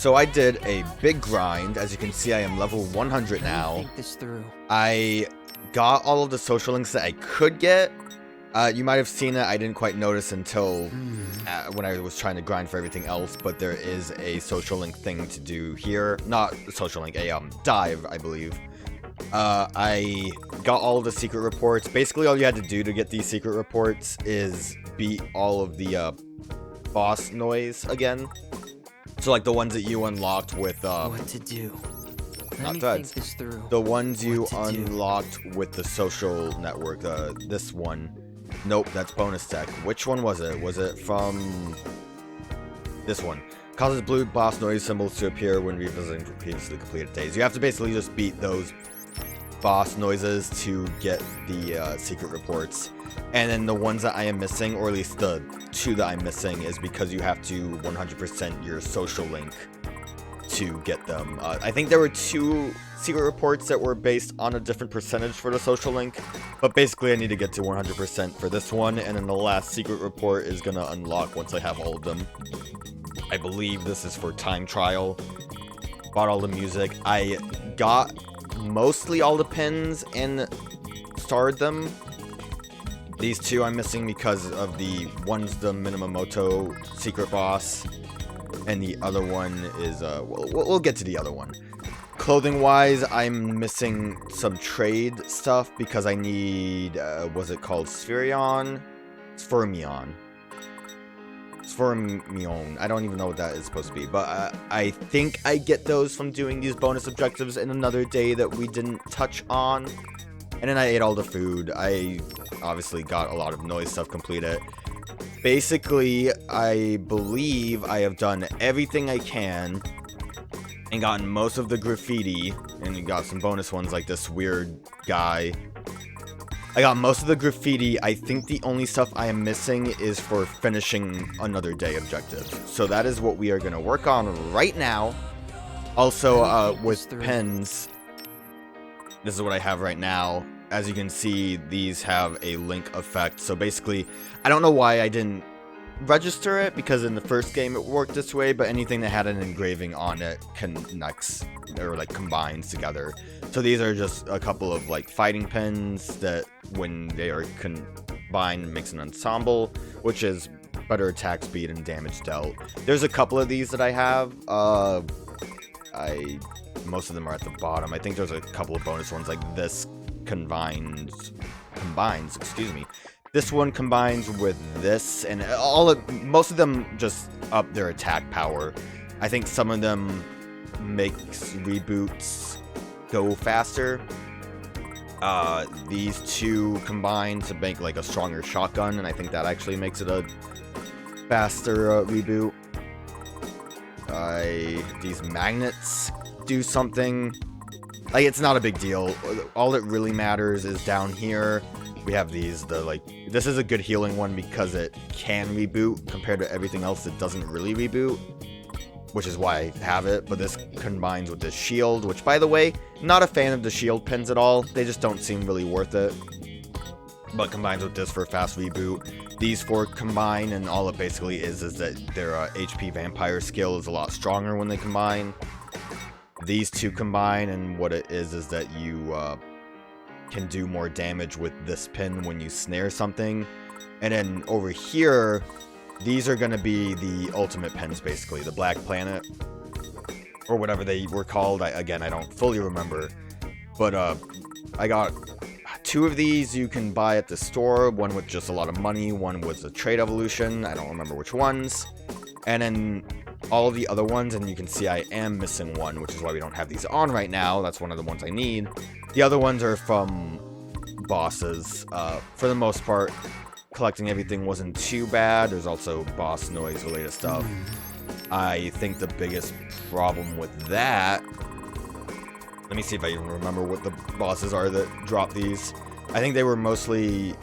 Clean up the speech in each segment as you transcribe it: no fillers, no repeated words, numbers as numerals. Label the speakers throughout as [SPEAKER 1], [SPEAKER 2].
[SPEAKER 1] So I did a big grind. As you can see, I am level 100 now.
[SPEAKER 2] Think this through.
[SPEAKER 1] I got all of the social links that I could get. You might have seen it. I didn't quite notice until when I was trying to grind for everything else, but there is a social link thing to do here. Not a social link, a dive, I believe. I got all of the secret reports. Basically, all you had to do to get these secret reports is beat all of the boss noise again. So like the ones that you unlocked with
[SPEAKER 2] What to do?
[SPEAKER 1] not threads.
[SPEAKER 2] Think this through.
[SPEAKER 1] The ones you
[SPEAKER 2] What to do.
[SPEAKER 1] unlocked with the social network. This one. Nope, that's bonus tech. Which one was it? Was it from this one? Causes blue boss noise symbols to appear when revisiting previously completed days. You have to basically just beat those boss noises to get the secret reports. And then the ones that I am missing, or at least the 2 that I'm missing, is because you have to 100% your social link to get them. I think there were 2 secret reports that were based on a different percentage for the social link, but basically I need to get to 100% for this one, and then the last secret report is gonna unlock once I have all of them. I believe this is for time trial. Bought all the music. I got mostly all the pins and starred them. These 2 I'm missing because of the one's the Minamoto secret boss, and the other one is we'll get to the other one. Clothing wise, I'm missing some trade stuff because I need was it called Spherion? Sphyrmion. I don't even know what that is supposed to be, but I think I get those from doing these bonus objectives in another day that we didn't touch on. And then I ate all the food. I obviously got a lot of noise stuff completed. Basically, I believe I have done everything I can and gotten most of the graffiti, and got some bonus ones like this weird guy. I got most of the graffiti. I think the only stuff I am missing is for finishing another day objective. So that is what we are going to work on right now. Also, with pens, this is what I have right now. As you can see, these have a link effect. So basically, I don't know why I didn't register it, because in the first game it worked this way, but anything that had an engraving on it connects or like combines together. So these are just a couple of like fighting pins that when they are combined makes an ensemble, which is better attack speed and damage dealt. There's a couple of these that I have. Most of them are at the bottom. I think there's a couple of bonus ones like this combines, excuse me. This one combines with this, and most of them just up their attack power. I think some of them makes reboots go faster. These 2 combine to make like a stronger shotgun, and I think that actually makes it a faster reboot. These magnets do something. Like, it's not a big deal. All that really matters is down here. We have these, this is a good healing one because it can reboot compared to everything else that doesn't really reboot, which is why I have it. But this combines with this shield, which, by the way, not a fan of the shield pins at all. They just don't seem really worth it. But combines with this for a fast reboot. These 4 combine, and all it basically is that their HP vampire skill is a lot stronger when they combine. These 2 combine, and what it is that you can do more damage with this pin when you snare something. And then over here, these are going to be the ultimate pins, basically. The Black Planet, or whatever they were called. I don't fully remember. But I got 2 of these you can buy at the store. One with just a lot of money. One with a trade evolution. I don't remember which ones. And then all of the other ones, and you can see I am missing one, which is why we don't have these on right now. That's one of the ones I need. The other ones are from bosses. For the most part, collecting everything wasn't too bad. There's also boss noise related stuff. I think the biggest problem with that... Let me see if I even remember what the bosses are that drop these. I think they were mostly...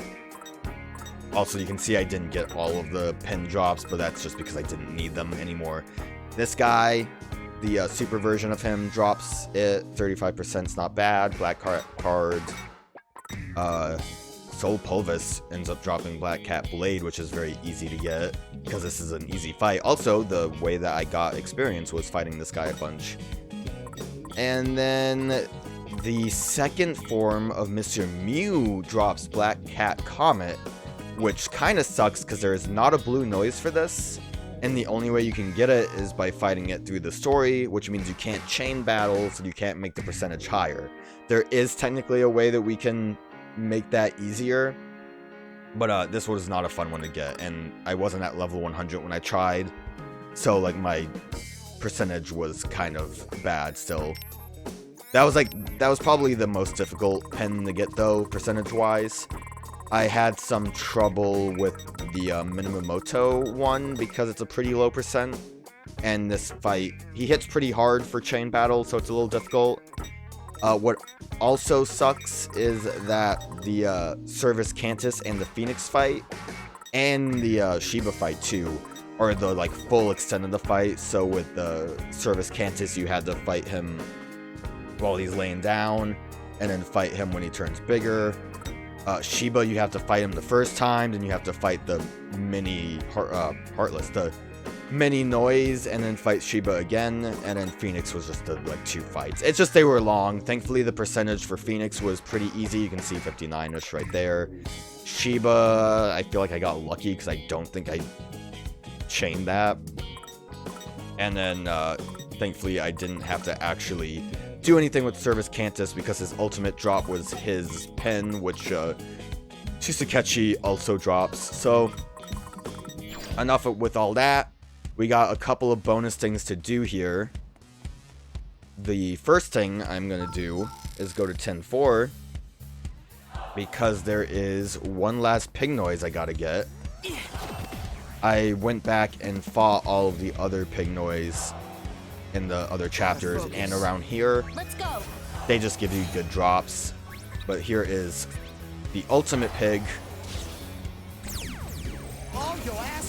[SPEAKER 1] Also, you can see I didn't get all of the pin drops, but that's just because I didn't need them anymore. This guy, the super version of him, drops it. 35%'s not bad. Black card. Soul Pulvis ends up dropping Black Cat Blade, which is very easy to get, because this is an easy fight. Also, the way that I got experience was fighting this guy a bunch. And then the second form of Mr. Mew drops Black Cat Comet, which kind of sucks because there is not a blue noise for this, and the only way you can get it is by fighting it through the story, which means you can't chain battles and you can't make the percentage higher. There is technically a way that we can make that easier, but this was not a fun one to get, and I wasn't at level 100 when I tried, so like my percentage was kind of bad still. That was probably the most difficult pen to get though, percentage wise. I had some trouble with the Minamoto one because it's a pretty low percent, and this fight, he hits pretty hard for chain battle, so it's a little difficult. What also sucks is that the Service Cantus and the Phoenix fight, and the Shiba fight too, are the like full extent of the fight. So with the Service Cantus, you had to fight him while he's laying down, and then fight him when he turns bigger. Shiba, you have to fight him the first time, then you have to fight the mini Heartless, the mini Noise, and then fight Shiba again, and then Phoenix was just the like 2 fights. It's just they were long. Thankfully, the percentage for Phoenix was pretty easy. You can see 59-ish right there. Shiba, I feel like I got lucky because I don't think I chained that. And then, thankfully, I didn't have to actually do anything with Service Cantus because his ultimate drop was his pen, which Chisuketchi also drops. So enough with all that. We got a couple of bonus things to do here. The first thing I'm going to do is go to 10-4 because there is one last pig noise I gotta get. I went back and fought all of the other pig noise in the other chapters, and around here they just give you good drops, but here is the ultimate pig.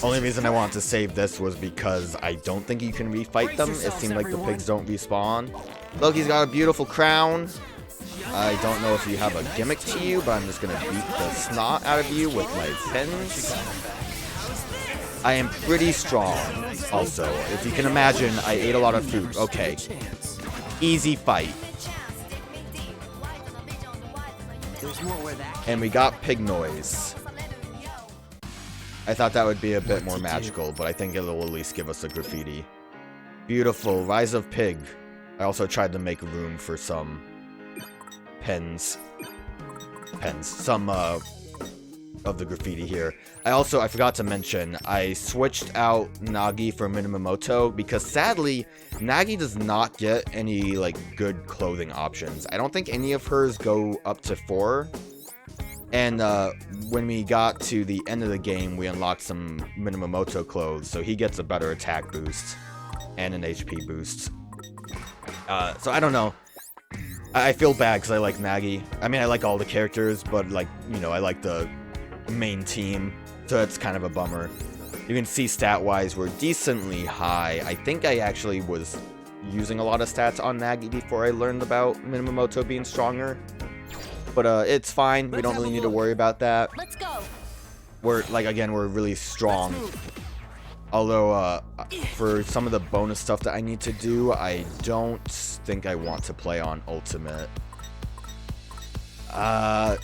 [SPEAKER 1] Only reason I wanted to save this was because I don't think you can refight them. It seemed like the pigs don't respawn. Look, he's got a beautiful crown. I don't know if you have a gimmick to you, but I'm just gonna beat the snot out of you with my pins. I am pretty strong, also. If you can imagine, I ate a lot of food. Okay. Easy fight. And we got pig noise. I thought that would be a bit more magical, but I think it'll at least give us a graffiti. Beautiful. Rise of Pig. I also tried to make room for some pens. Some, of the graffiti here. I forgot to mention, I switched out Nagi for Minamoto because sadly, Nagi does not get any like good clothing options. I don't think any of hers go up to 4. And when we got to the end of the game, we unlocked some Minamoto clothes, so he gets a better attack boost and an HP boost. So I don't know. I feel bad because I like Nagi. I mean, I like all the characters, but like, you know, I like the main team, so it's kind of a bummer. You can see stat-wise we're decently high. I think I actually was using a lot of stats on Nagi before I learned about Minamoto being stronger. But it's fine. We don't really need to worry about that.
[SPEAKER 2] Let's go.
[SPEAKER 1] We're like, again, we're really strong. Although for some of the bonus stuff that I need to do, I don't think I want to play on Ultimate. I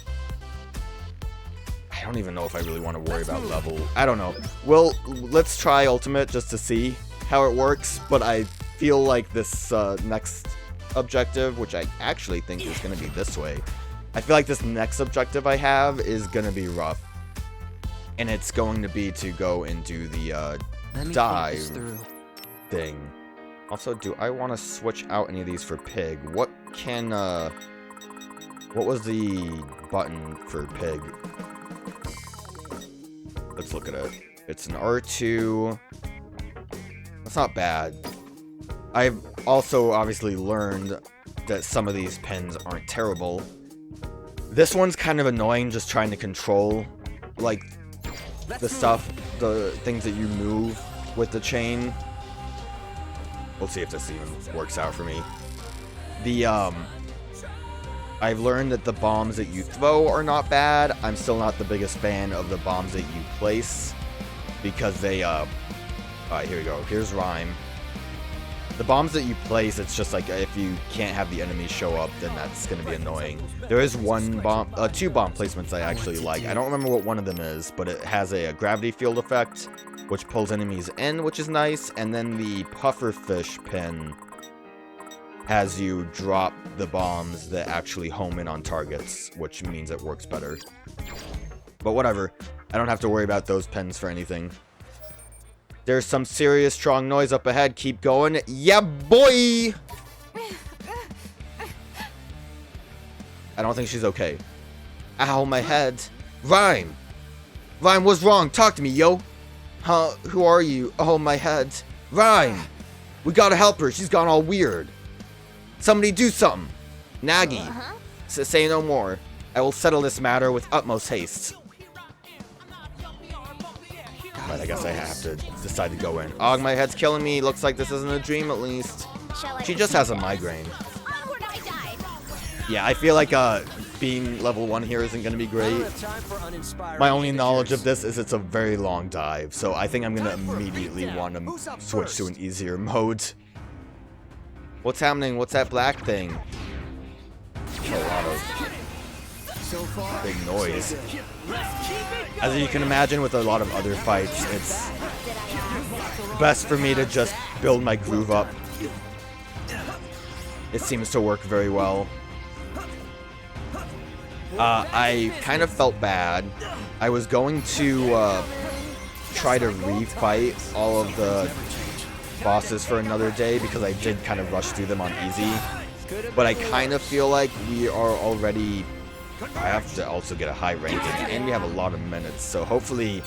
[SPEAKER 1] don't even know if I really want to worry about level. I don't know. Well, let's try Ultimate just to see how it works. But I feel like this next objective, which I actually think is going to be this way. I feel like this next objective I have is going to be rough. And it's going to be to go and do the dive thing. Also, do I want to switch out any of these for Pig? What can, what was the button for Pig? Let's look at it. It's an R2. That's not bad. I've also obviously learned that some of these pins aren't terrible. This one's kind of annoying, just trying to control, like, the stuff, the things that you move with the chain. We'll see if this even works out for me. The, I've learned that the bombs that you throw are not bad. I'm still not the biggest fan of the bombs that you place, because they, alright, here we go. Here's Rhyme. The bombs that you place, it's just like, if you can't have the enemies show up, then that's gonna be annoying. There is one bomb, two bomb placements I actually like. I don't remember what one of them is, but it has a gravity field effect, which pulls enemies in, which is nice, and then the pufferfish pin has you drop the bombs that actually home in on targets, which means it works better. But whatever, I don't have to worry about those pins for anything. There's some serious strong noise up ahead. Keep going. Yeah, boy! I don't think she's okay. Ow, my head. Rhyme! Rhyme, what's wrong? Talk to me, yo! Huh? Who are you? Oh, my head. Rhyme! We gotta help her. She's gone all weird. Somebody do something. Nagi. Say no more. I will settle this matter with utmost haste. Right, I guess I have to decide to go in. Oh, my head's killing me. Looks like this isn't a dream, at least. She just has a migraine. Yeah, I feel like being level 1 here isn't going to be great. My only knowledge of this is it's a very long dive, so I think I'm going to immediately want to switch to an easier mode. What's happening? What's that black thing? A lot of big noise. As you can imagine with a lot of other fights, it's best for me to just build my groove up. It seems to work very well. I kind of felt bad. I was going to try to refight all of the bosses for another day because I did kind of rush through them on easy. But I kind of feel like we are already... I have to also get a high ranking, and we have a lot of minutes, so hopefully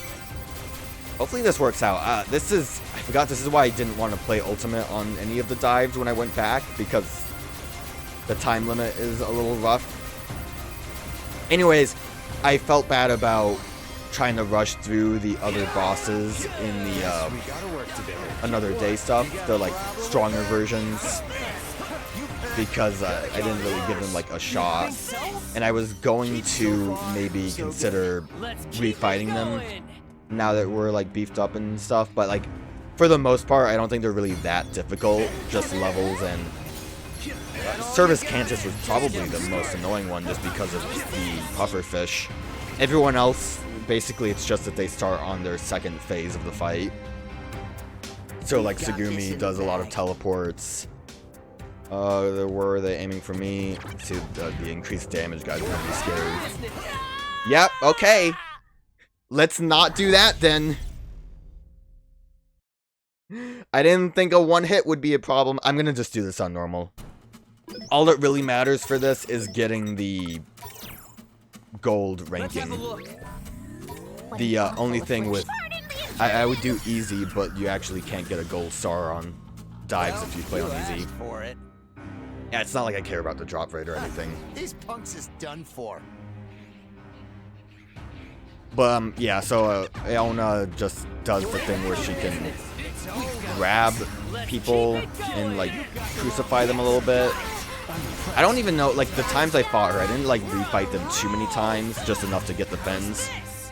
[SPEAKER 1] this works out. I forgot this is why I didn't want to play Ultimate on any of the dives when I went back, because the time limit is a little rough. Anyways, I felt bad about trying to rush through the other bosses in the Another Day stuff, the like stronger versions, because I didn't really give them like a shot, and I was going to maybe consider refighting them now that we're like beefed up and stuff, but like for the most part I don't think they're really that difficult, just levels, and Service Cantus was probably the most annoying one just because of the pufferfish. Everyone else, basically it's just that they start on their second phase of the fight. So like Tsugumi does a lot of teleports. Were they aiming for me? See, the increased damage guys are gonna be scary. Yep, okay. Let's not do that then. I didn't think a one hit would be a problem. I'm gonna just do this on normal. All that really matters for this is getting the gold ranking. The only thing with... I would do easy, but you actually can't get a gold star on dives if you play on easy. Yeah, it's not like I care about the drop rate or anything.
[SPEAKER 2] These punks is done for.
[SPEAKER 1] But yeah, so Aona just does the thing where she can grab people and like crucify them a little bit. I don't even know, like the times I fought her, I didn't like refight them too many times, just enough to get the fins.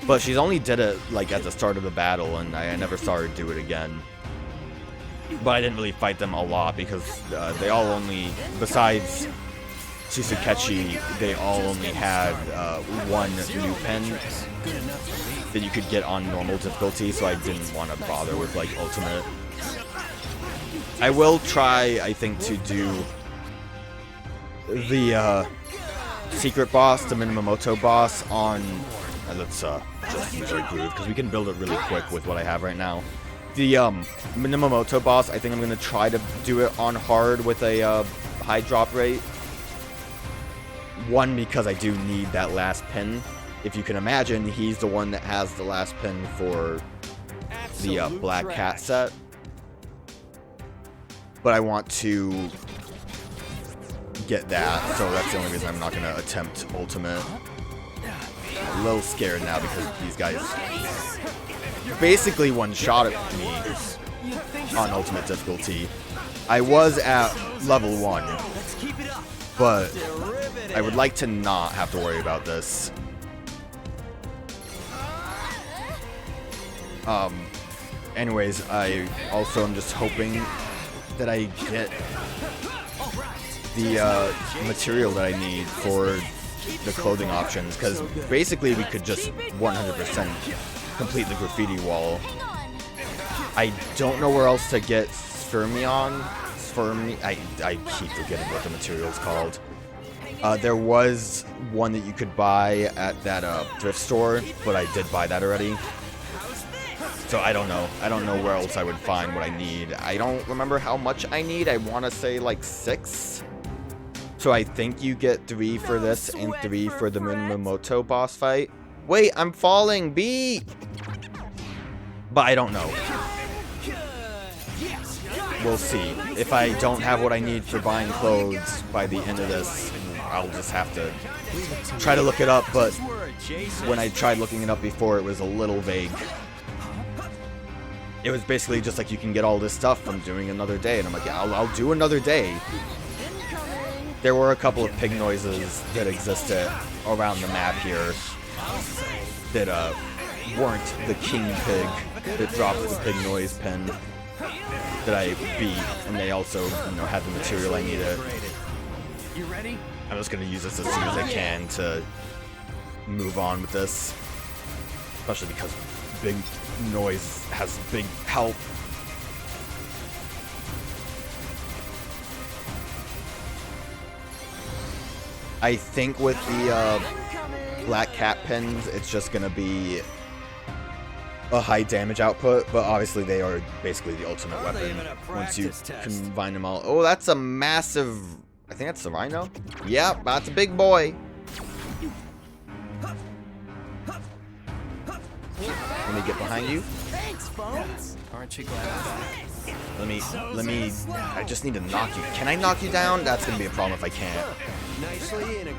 [SPEAKER 1] But she's only did it like at the start of the battle, and I never saw her do it again. But I didn't really fight them a lot because they all only, besides Tsusukechi, they all only had one new pen that you could get on normal difficulty, so I didn't want to bother with like ultimate. I will try, I think, to do the secret boss, the Minamoto boss, on... let's just use our groove, because we can build it really quick with what I have right now. The Minamoto boss, I think I'm going to try to do it on hard with a high drop rate. One, because I do need that last pin. If you can imagine, he's the one that has the last pin for the Black Cat set. But I want to get that, so that's the only reason I'm not going to attempt ultimate. I'm a little scared now because these guys basically one-shot at me on ultimate difficulty. I was at level 1, but I would like to not have to worry about this. Anyways, I also am just hoping that I get the material that I need for the clothing options, because basically we could just 100% complete the graffiti wall. I don't know where else to get Sfermion. I keep forgetting what the material's called. There was one that you could buy at that thrift store, but I did buy that already. So I don't know. I don't know where else I would find what I need. I don't remember how much I need. I want to say like 6. So I think you get 3 for this and 3 for the Minamoto boss fight. Wait, I'm falling, B! But I don't know. We'll see. If I don't have what I need for buying clothes by the end of this, I'll just have to try to look it up, but when I tried looking it up before, it was a little vague. It was basically just like, you can get all this stuff from doing another day, and I'm like, yeah, I'll do another day. There were a couple of pig noises that existed around the map here that weren't the king pig that dropped the pig noise pin that I beat, and they also, you know, had the material I needed.
[SPEAKER 2] You ready?
[SPEAKER 1] I'm just gonna use this as soon as I can to move on with this, especially because big noise has big help. I think with the black cat pins, it's just gonna be a high damage output, but obviously they are basically the ultimate weapon once you combine them all. Oh, that's a massive... I think that's the Rhino? Yep, that's a big boy. Let me get behind you.
[SPEAKER 2] Thanks, Bones.
[SPEAKER 3] Aren't you glad?
[SPEAKER 1] Let me, I just need to knock you. Can I knock you down? That's gonna be a problem if I can't.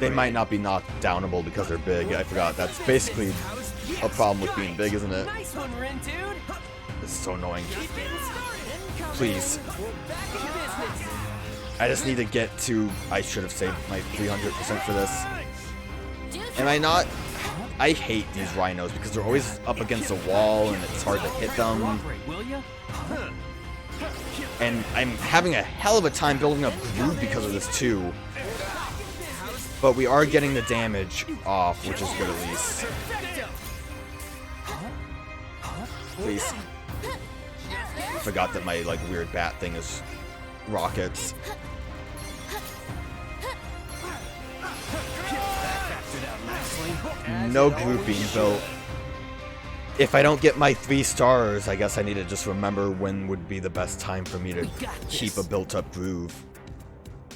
[SPEAKER 1] They might not be knocked downable because they're big. I forgot. That's basically a problem with being big, isn't it?
[SPEAKER 2] Nice one, Rin, dude.
[SPEAKER 1] This is so annoying. Please. I just need to get to... I should have saved my 300% for this. Am I not... I hate these rhinos because they're always up against a wall and it's hard to hit them. And I'm having a hell of a time building up groove because of this too. But we are getting the damage off, which is good at least. Please. I forgot that my like weird bat thing is rockets. No group being built. If I don't get my 3 stars, I guess I need to just remember when would be the best time for me to keep a built-up groove.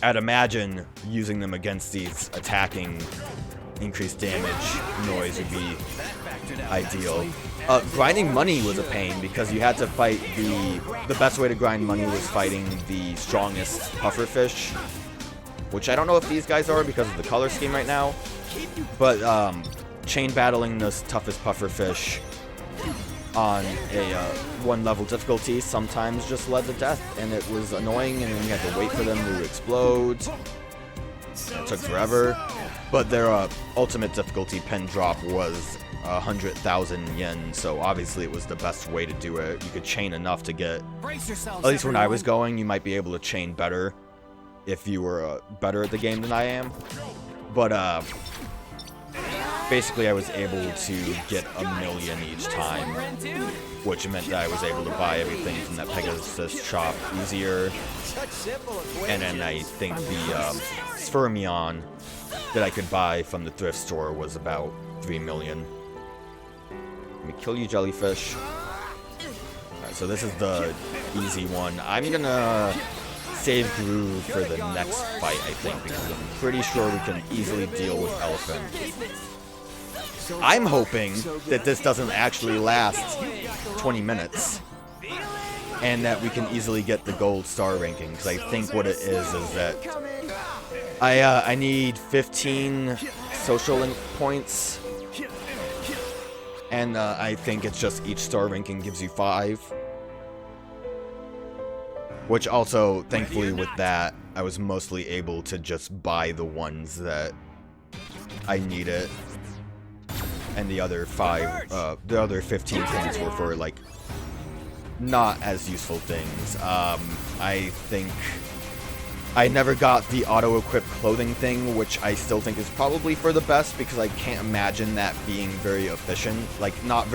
[SPEAKER 1] I'd imagine using them against these attacking increased damage noise would be ideal. Grinding money was a pain because you had to fight the best way to grind money was fighting the strongest pufferfish, which I don't know if these guys are because of the color scheme right now, but chain battling the toughest pufferfish on a 1 level difficulty sometimes just led to death, and it was annoying, and then you had to wait for them to explode. It took forever, but their ultimate difficulty pen drop was 100,000 yen, so obviously it was the best way to do it. You could chain enough to get, at least when I was going, you might be able to chain better if you were better at the game than I am, but basically I was able to get 1 million each time, which meant that I was able to buy everything from that Pegasus shop easier. And then I think the Sfermion that I could buy from the thrift store was about 3 million. Let me kill you, jellyfish. Alright, so this is the easy one. I'm gonna save groove for the next fight, I think, because I'm pretty sure we can easily deal with elephant. I'm hoping that this doesn't actually last 20 minutes and that we can easily get the gold star ranking, because I think what it is that I need 15 social link points, and I think it's just each star ranking gives you 5, which also, thankfully with that, I was mostly able to just buy the ones that I need it. And the other 15 pins were for, like, not as useful things. I think I never got the auto-equip clothing thing, which I still think is probably for the best, because I can't imagine that being very efficient. Like, not a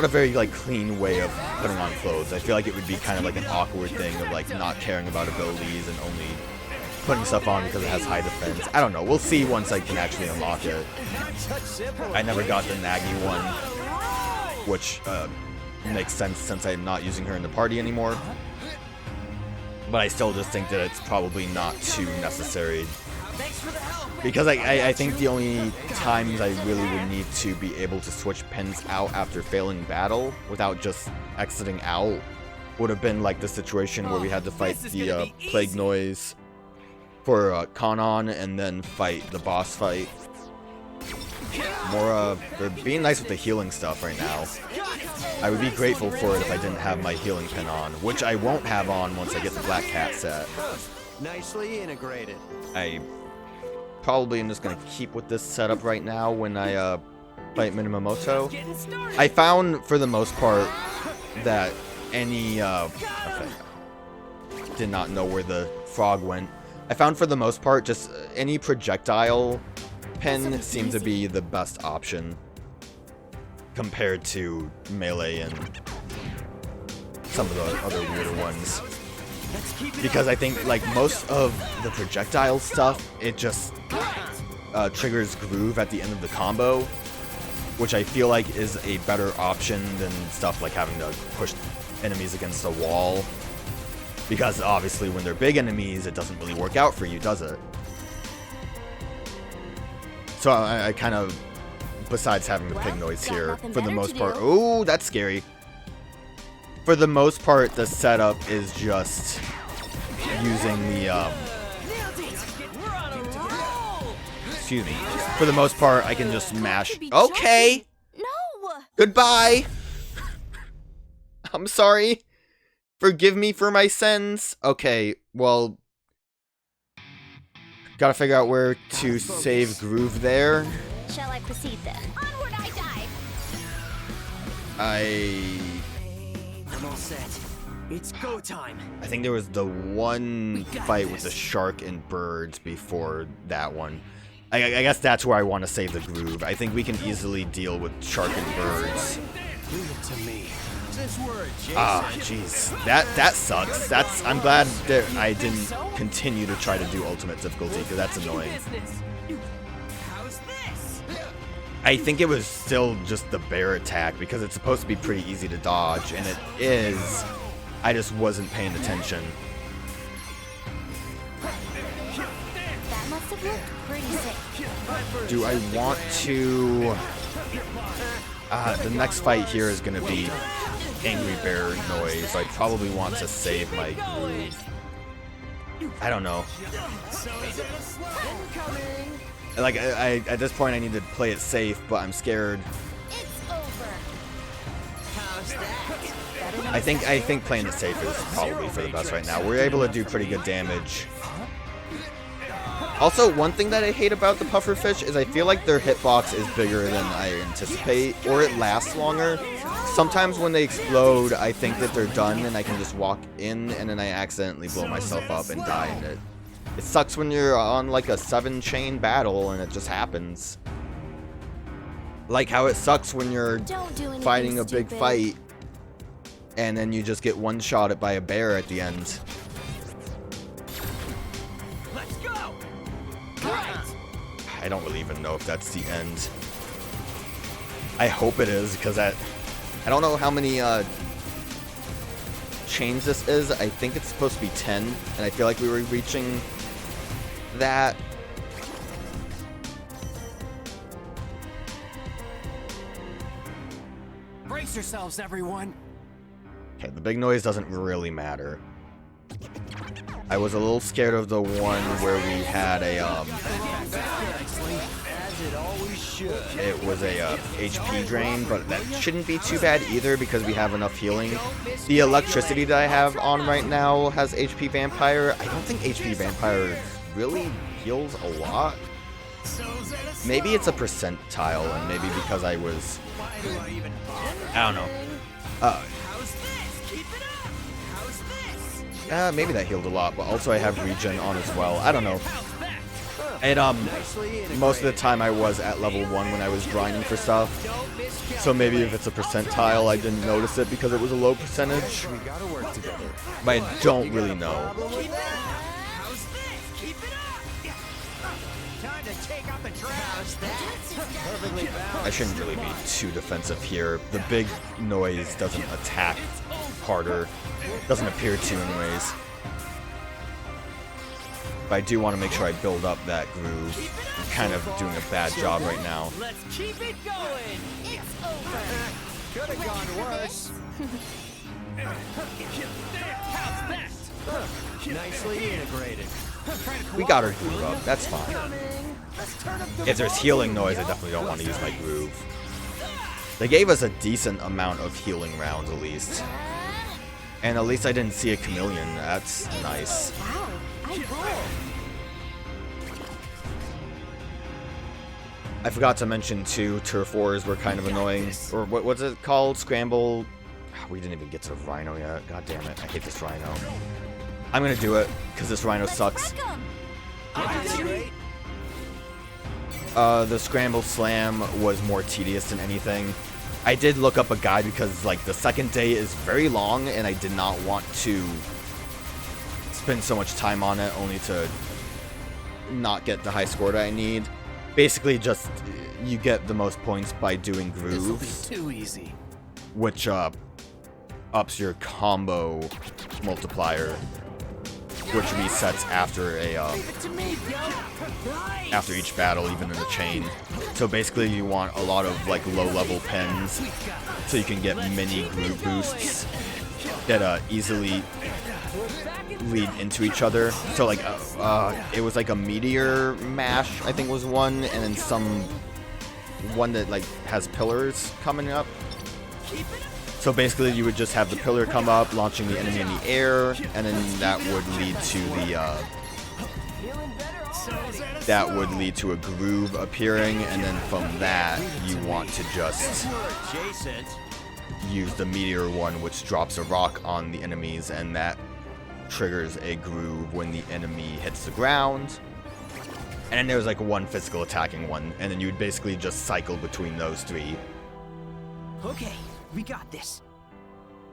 [SPEAKER 1] very, like, clean way of putting on clothes. I feel like it would be kind of like an awkward thing of, like, not caring about abilities and only putting stuff on because it has high defense. I don't know. We'll see once I can actually unlock it. I never got the Nagi one, which makes sense since I'm not using her in the party anymore. But I still just think that it's probably not too necessary. Because I think the only times I really would need to be able to switch pins out after failing battle without just exiting out would have been like the situation where we had to fight the Plague Noise for Kanon and then fight the boss fight. More, they're being nice with the healing stuff right now. I would be grateful for it if I didn't have my healing pin on, which I won't have on once I get the Black Cat set.
[SPEAKER 3] Nicely integrated.
[SPEAKER 1] I probably am just gonna keep with this setup right now when I fight Minamoto. I found for the most part that any okay, did not know where the frog went. I found for the most part just any projectile pen seemed to be the best option compared to melee and some of the other weirder ones. Because I think, like, most of the projectile stuff, it just triggers groove at the end of the combo, which I feel like is a better option than stuff like having to push enemies against a wall. Because obviously when they're big enemies, it doesn't really work out for you, does it? So I kind of, besides having the pig noise here, for the most part, oh, that's scary. For the most part, the setup is just using the, excuse me. For the most part, I can just mash. Okay.
[SPEAKER 4] No.
[SPEAKER 1] Goodbye. I'm sorry. Forgive me for my sins. Okay, well, gotta figure out where to save groove there.
[SPEAKER 4] Shall I proceed then? Onward I dive.
[SPEAKER 3] I'm all set. It's go time.
[SPEAKER 1] I think there was the one fight with the shark and birds before that one. I guess that's where I want to save the groove. I think we can easily deal with shark and birds.
[SPEAKER 3] Leave it to me.
[SPEAKER 1] Ah, jeez. That sucks. I'm glad that I didn't continue to try to do ultimate difficulty, because that's annoying. I think it was still just the bear attack, because it's supposed to be pretty easy to dodge, and it is. I just wasn't paying attention.
[SPEAKER 4] That must have looked pretty sick.
[SPEAKER 1] Do I want to... the next fight here is going to be Angry Bear Noise. I probably want to save my groove. I don't know. Like, I at this point I need to play it safe, but I'm scared.
[SPEAKER 4] It's over. How's that?
[SPEAKER 1] I think playing it safe is probably for the best right now. We're able to do pretty good damage. Also, one thing that I hate about the pufferfish is I feel like their hitbox is bigger than I anticipate, or it lasts longer. Sometimes when they explode, I think that they're done and I can just walk in, and then I accidentally blow myself up and die in it. It sucks when you're on like a 7-chain battle and it just happens. Like how it sucks when you're fighting a big fight and then you just get one-shotted by a bear at the end.
[SPEAKER 2] Let's go.
[SPEAKER 1] I don't really even know if that's the end. I hope it is, because I don't know how many chains this is. I think it's supposed to be 10, and I feel like we were reaching that.
[SPEAKER 2] Brace yourselves, everyone.
[SPEAKER 1] Okay, the big noise doesn't really matter. I was a little scared of the one where we had a it was a HP drain, but that shouldn't be too bad either because we have enough healing. The electricity that I have on right now has HP Vampire. I don't think HP Vampire really heals a lot. Maybe it's a percentile, and maybe because I was... I don't know. Maybe that healed a lot, but also I have regen on as well. I don't know. And most of the time I was at level 1 when I was grinding for stuff. So maybe if it's a percentile, I didn't notice it because it was a low percentage. But I don't really know. I shouldn't really be too defensive here. The big noise doesn't attack harder. Doesn't appear to anyways. But I do want to make sure I build up that groove. I'm kind of doing a bad job right now.
[SPEAKER 3] Let's keep it going.
[SPEAKER 4] It's over.
[SPEAKER 3] Could have gone worse. Nicely integrated.
[SPEAKER 1] We got our groove up. That's fine. If there's healing noise, I definitely don't want to use my groove. They gave us a decent amount of healing rounds at least. And at least I didn't see a chameleon. That's nice.
[SPEAKER 4] Wow, I roll.
[SPEAKER 1] I forgot to mention too, turf wars were kind of annoying. Or what's it called? Scramble... We didn't even get to Rhino yet. God damn it. I hate this Rhino. I'm gonna do it, because this Rhino sucks. The Scramble Slam was more tedious than anything. I did look up a guide because, like, the second day is very long, and I did not want to spend so much time on it, only to not get the high score that I need. Basically, just, you get the most points by doing grooves.
[SPEAKER 2] Too easy.
[SPEAKER 1] Which, ups your combo multiplier, which resets after a, after each battle, even in the chain. So basically you want a lot of like low-level pens so you can get mini group boosts that easily lead into each other. So like it was like a meteor mash, I think was one, and then one that like has pillars coming up. So basically you would just have the pillar come up, launching the enemy in the air, and then that would lead to a groove appearing, and then from that you want to just use the meteor one, which drops a rock on the enemies, and that triggers a groove when the enemy hits the ground. And then there's like one physical attacking one, and then you would basically just cycle between those three.
[SPEAKER 3] Okay, we got this.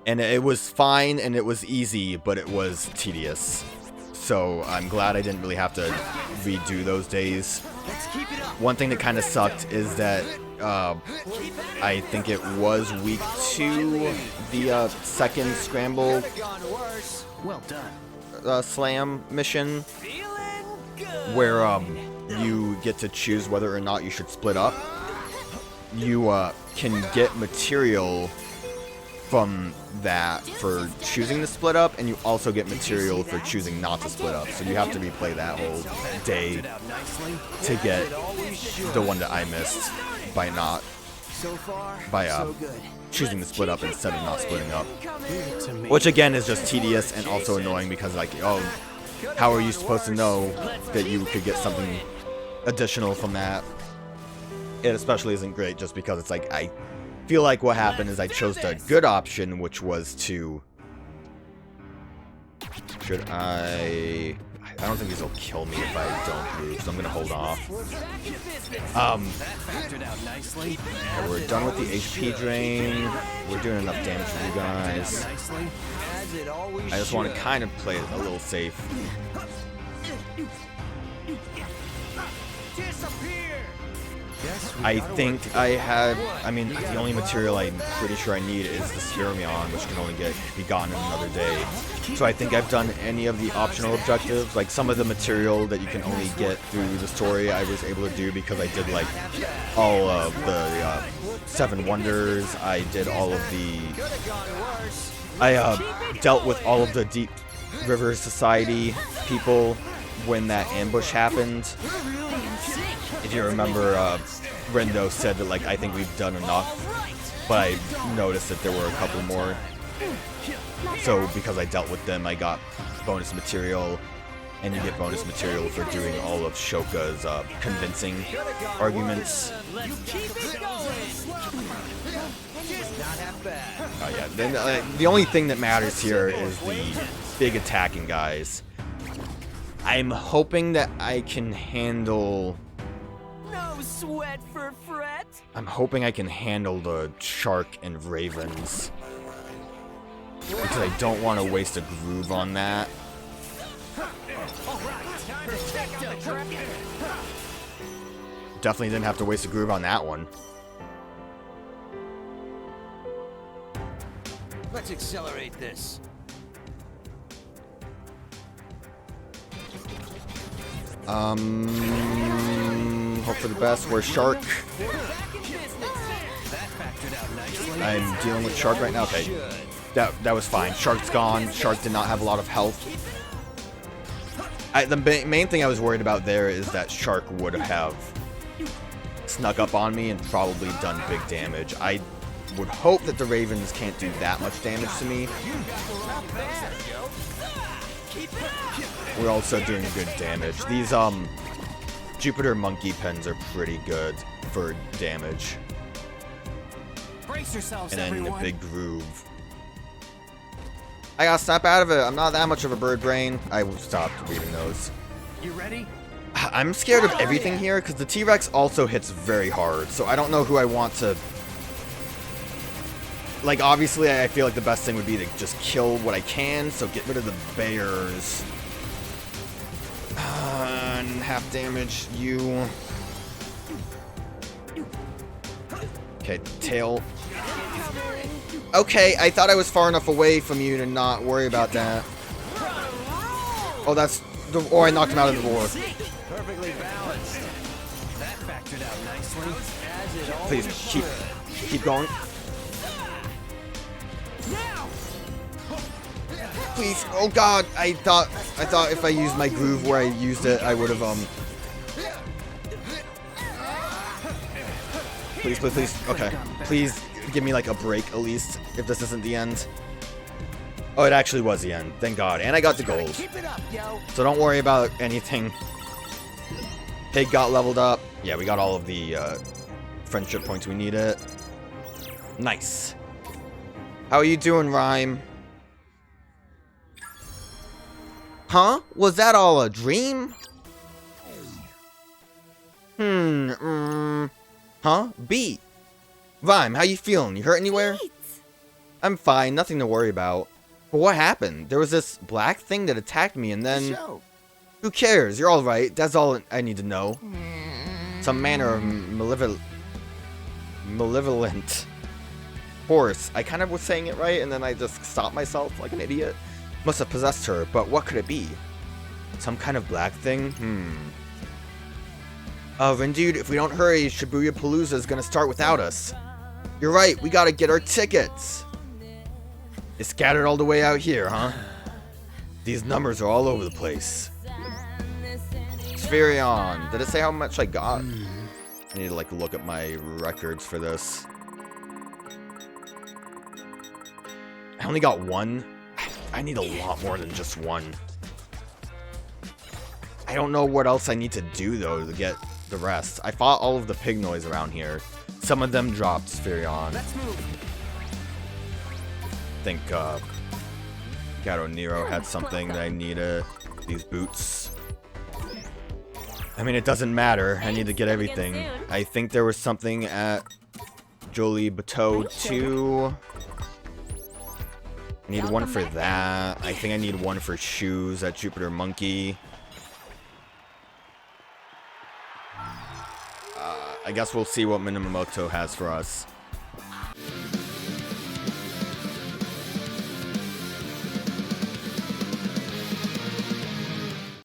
[SPEAKER 1] And it was fine and it was easy, but it was tedious. So I'm glad I didn't really have to redo those days. One thing that kind of sucked is that I think it was week 2, the second Scramble
[SPEAKER 3] Well done.
[SPEAKER 1] Slam mission, where you get to choose whether or not you should split up. You can get material from that for choosing to split up, and you also get material for choosing not to split up. So you have to replay that whole day to get the one that I missed by choosing to split up instead of not splitting up. Which again is just tedious and also annoying because like, oh, how are you supposed to know that you could get something additional from that? It especially isn't great just because it's like, I feel like what happened is I chose the good option, which was to... I don't think these will kill me if I don't move, so I'm gonna hold off. Yeah, we're done with the HP drain. We're doing enough damage for you guys. I just want to kind of play it a little safe. I think the only material I'm pretty sure I need is the Sphyrmion, which can only be gotten in another day. So I think I've done any of the optional objectives. Like some of the material that you can only get through the story I was able to do because I did like all of the 7 Wonders. I did all of the... I dealt with all of the Deep River Society people when that ambush happened. If you remember, Rindo said that, like, I think we've done enough, but I noticed that there were a couple more. So, because I dealt with them, I got bonus material. And you get bonus material for doing all of Shoka's convincing arguments.
[SPEAKER 2] Let's keep it going.
[SPEAKER 3] Not half bad.
[SPEAKER 1] Yeah, then the only thing that matters here is the big attacking guys. I'm hoping that I can handle...
[SPEAKER 3] No sweat for fret.
[SPEAKER 1] I'm hoping I can handle the shark and ravens. Because I don't want to waste a groove on that. Definitely didn't have to waste a groove on that one.
[SPEAKER 3] Let's accelerate this.
[SPEAKER 1] Hope for the best. We're shark. I'm dealing with shark right now. Okay, that was fine. Shark's gone. Shark did not have a lot of health. The main thing I was worried about there is that shark would have snuck up on me and probably done big damage. I would hope that the ravens can't do that much damage to me. We're also doing good damage. These Jupiter monkey pens are pretty good for damage.
[SPEAKER 2] Brace yourselves,
[SPEAKER 1] And then
[SPEAKER 2] everyone.
[SPEAKER 1] a big groove. I gotta snap out of it. I'm not that much of a bird brain. I stopped reading those.
[SPEAKER 2] You ready?
[SPEAKER 1] I'm scared of everything here because the T-Rex also hits very hard. So I don't know who I want to... Like, obviously, I feel like the best thing would be to just kill what I can. So get rid of the bears. And half damage you. Okay, tail. Okay, I thought I was far enough away from you to not worry about that. Oh, that's... Oh, I knocked him out of the war.
[SPEAKER 3] Perfectly balanced. That factored out nicely. As it
[SPEAKER 1] Please, keep going. Please, oh god, I thought if I used my groove where I used it, I would have, Please, please, please, okay. Please give me, like, a break, at least, if this isn't the end. Oh, it actually was the end, thank god, and I got the gold.
[SPEAKER 3] Keep it up, yo.
[SPEAKER 1] So don't worry about anything. Pig got leveled up. Yeah, we got all of the, friendship points we needed. Nice. How are you doing, Rhyme? Huh? Was that all a dream? Huh? B. Rhyme, how you feeling? You hurt anywhere?
[SPEAKER 4] Great.
[SPEAKER 1] I'm fine, nothing to worry about. But what happened? There was this black thing that attacked me and then... Who cares? You're alright. That's all I need to know. Some manner of malevolent horse. I kind of was saying it right and then I just stopped myself like an idiot. Must have possessed her, but what could it be? Some kind of black thing? Rindo, if we don't hurry, Shibuya-Palooza is gonna start without us. You're right, we gotta get our tickets. It's scattered all the way out here, huh? These numbers are all over the place. Spherion. Did it say how much I got? I need to like look at my records for this. I only got one. I need a lot more than just one. I don't know what else I need to do though to get the rest. I fought all of the pig noise around here. Some of them dropped Spherion.
[SPEAKER 2] Let's move.
[SPEAKER 1] I think Gato Nero had something that I needed. These boots. I mean, it doesn't matter. I need to get everything. I think there was something at Jolie Bateau too. I need one for that. I think I need one for shoes at Jupiter Monkey. I guess we'll see what Minamoto has for us.